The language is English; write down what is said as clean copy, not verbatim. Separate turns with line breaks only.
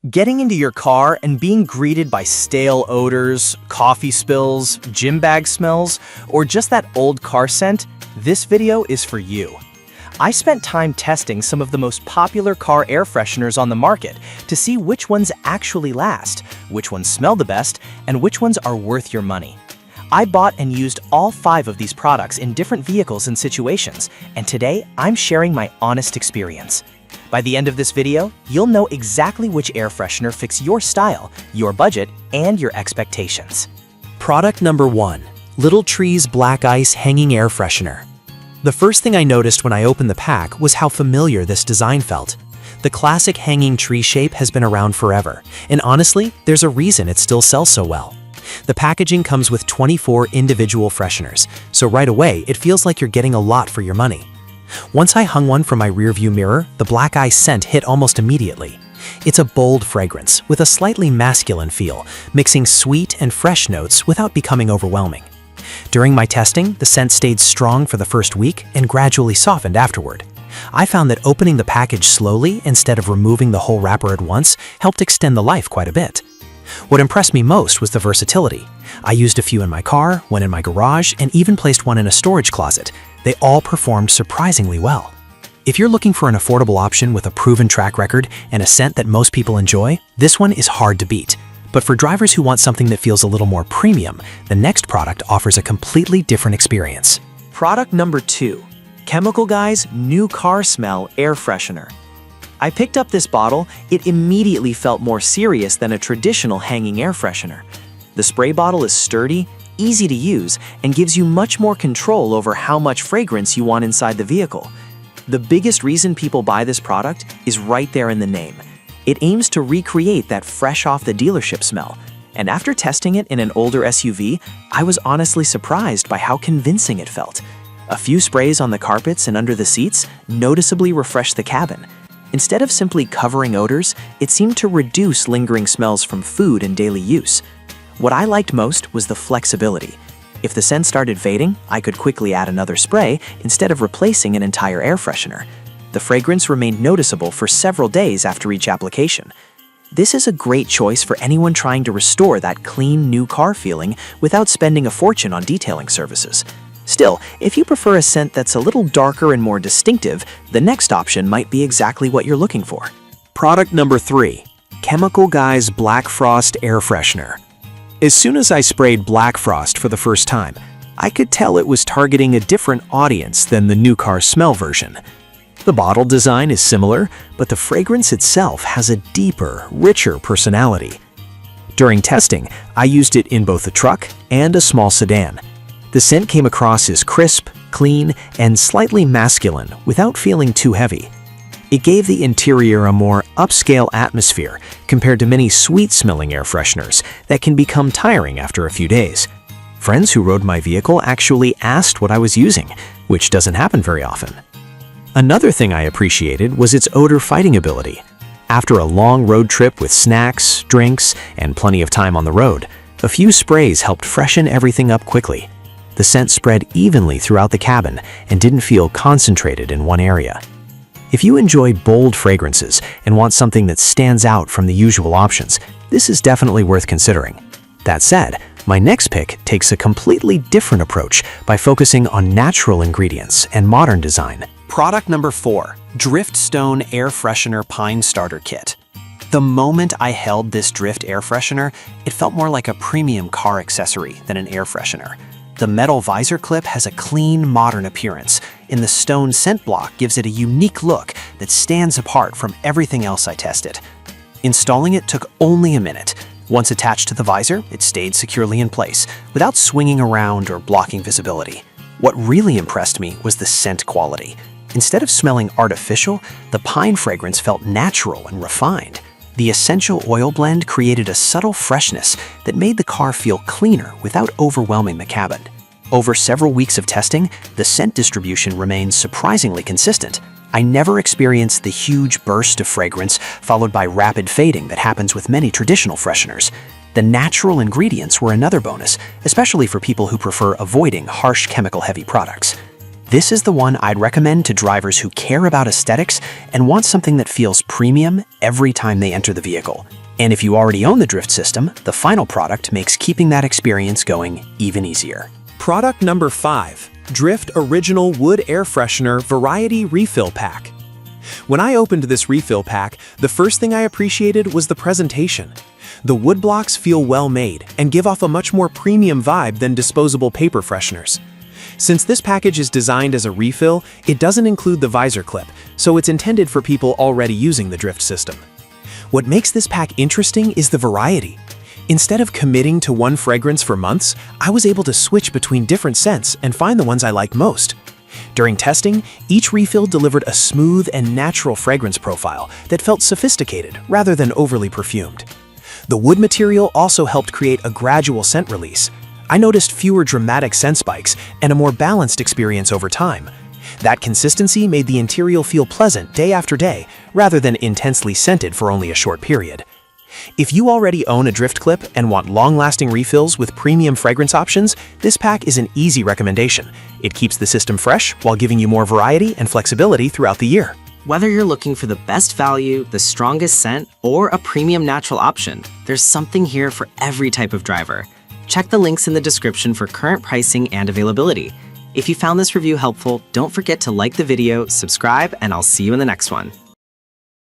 Getting into your car and being greeted by stale odors, coffee spills, gym bag smells, or just that old car scent, this video is for you. I spent time testing some of the most popular car air fresheners on the market to see which ones actually last, which ones smell the best, and which ones are worth your money. I bought and used all 5 of these products in different vehicles and situations, and today I'm sharing my honest experience. By the end of this video, you'll know exactly which air freshener fits your style, your budget, and your expectations.
Product number 1. Little Trees Black Ice Hanging Air Freshener. The first thing I noticed when I opened the pack was how familiar this design felt. The classic hanging tree shape has been around forever, and honestly, there's a reason it still sells so well. The packaging comes with 24 individual fresheners, so right away it feels like you're getting a lot for your money. Once I hung one from my rearview mirror, the black ice scent hit almost immediately. It's a bold fragrance with a slightly masculine feel, mixing sweet and fresh notes without becoming overwhelming. During my testing, the scent stayed strong for the first week and gradually softened afterward. I found that opening the package slowly instead of removing the whole wrapper at once helped extend the life quite a bit. What impressed me most was the versatility. I used a few in my car, one in my garage, and even placed one in a storage closet. They all performed surprisingly well. If you're looking for an affordable option with a proven track record and a scent that most people enjoy, this one is hard to beat. But for drivers who want something that feels a little more premium, the next product offers a completely different experience.
Product number 2. Chemical Guy's New Car Smell Air Freshener. I picked up this bottle. It immediately felt more serious than a traditional hanging air freshener. The spray bottle is sturdy, easy to use, and gives you much more control over how much fragrance you want inside the vehicle. The biggest reason people buy this product is right there in the name. It aims to recreate that fresh off the dealership smell. And after testing it in an older SUV, I was honestly surprised by how convincing it felt. A few sprays on the carpets and under the seats noticeably refreshed the cabin. Instead of simply covering odors, it seemed to reduce lingering smells from food and daily use. What I liked most was the flexibility. If the scent started fading, I could quickly add another spray instead of replacing an entire air freshener. The fragrance remained noticeable for several days after each application. This is a great choice for anyone trying to restore that clean new car feeling without spending a fortune on detailing services. Still, if you prefer a scent that's a little darker and more distinctive, the next option might be exactly what you're looking for.
Product number 3. Chemical Guy's Black Frost Air Freshener. As soon as I sprayed Black Frost for the first time, I could tell it was targeting a different audience than the new car smell version. The bottle design is similar, but the fragrance itself has a deeper, richer personality. During testing, I used it in both a truck and a small sedan. The scent came across as crisp, clean, and slightly masculine without feeling too heavy. It gave the interior a more upscale atmosphere compared to many sweet-smelling air fresheners that can become tiring after a few days. Friends who rode my vehicle actually asked what I was using, which doesn't happen very often. Another thing I appreciated was its odor-fighting ability. After a long road trip with snacks, drinks, and plenty of time on the road, a few sprays helped freshen everything up quickly. The scent spread evenly throughout the cabin and didn't feel concentrated in one area. If you enjoy bold fragrances and want something that stands out from the usual options, this is definitely worth considering. That said, my next pick takes a completely different approach by focusing on natural ingredients and modern design. Product number 4. Driftstone Air Freshener Pine Starter Kit. The moment I held this Drift air freshener, it felt more like a premium car accessory than an air freshener. The metal visor clip has a clean, modern appearance, and the stone scent block gives it a unique look that stands apart from everything else I tested. Installing it took only a minute. Once attached to the visor, it stayed securely in place, without swinging around or blocking visibility. What really impressed me was the scent quality. Instead of smelling artificial, the pine fragrance felt natural and refined. The essential oil blend created a subtle freshness that made the car feel cleaner without overwhelming the cabin. Over several weeks of testing, the scent distribution remained surprisingly consistent. I never experienced the huge burst of fragrance followed by rapid fading that happens with many traditional fresheners. The natural ingredients were another bonus, especially for people who prefer avoiding harsh chemical-heavy products. This is the one I'd recommend to drivers who care about aesthetics and want something that feels premium every time they enter the vehicle. And if you already own the drift system, the final product makes keeping that experience going even easier.
Product number 5, Drift Original Wood Air Freshener Variety Refill Pack. When I opened this refill pack, the first thing I appreciated was the presentation. The wood blocks feel well made and give off a much more premium vibe than disposable paper fresheners. Since this package is designed as a refill, it doesn't include the visor clip, so it's intended for people already using the drift system. What makes this pack interesting is the variety. Instead of committing to one fragrance for months, I was able to switch between different scents and find the ones I liked most. During testing, each refill delivered a smooth and natural fragrance profile that felt sophisticated rather than overly perfumed. The wood material also helped create a gradual scent release. I noticed fewer dramatic scent spikes and a more balanced experience over time. That consistency made the interior feel pleasant day after day, rather than intensely scented for only a short period. If you already own a drift clip and want long-lasting refills with premium fragrance options, this pack is an easy recommendation. It keeps the system fresh while giving you more variety and flexibility throughout the year.
Whether you're looking for the best value, the strongest scent, or a premium natural option, there's something here for every type of driver. Check the links in the description for current pricing and availability. If you found this review helpful, don't forget to like the video, subscribe, and I'll see you in the next one.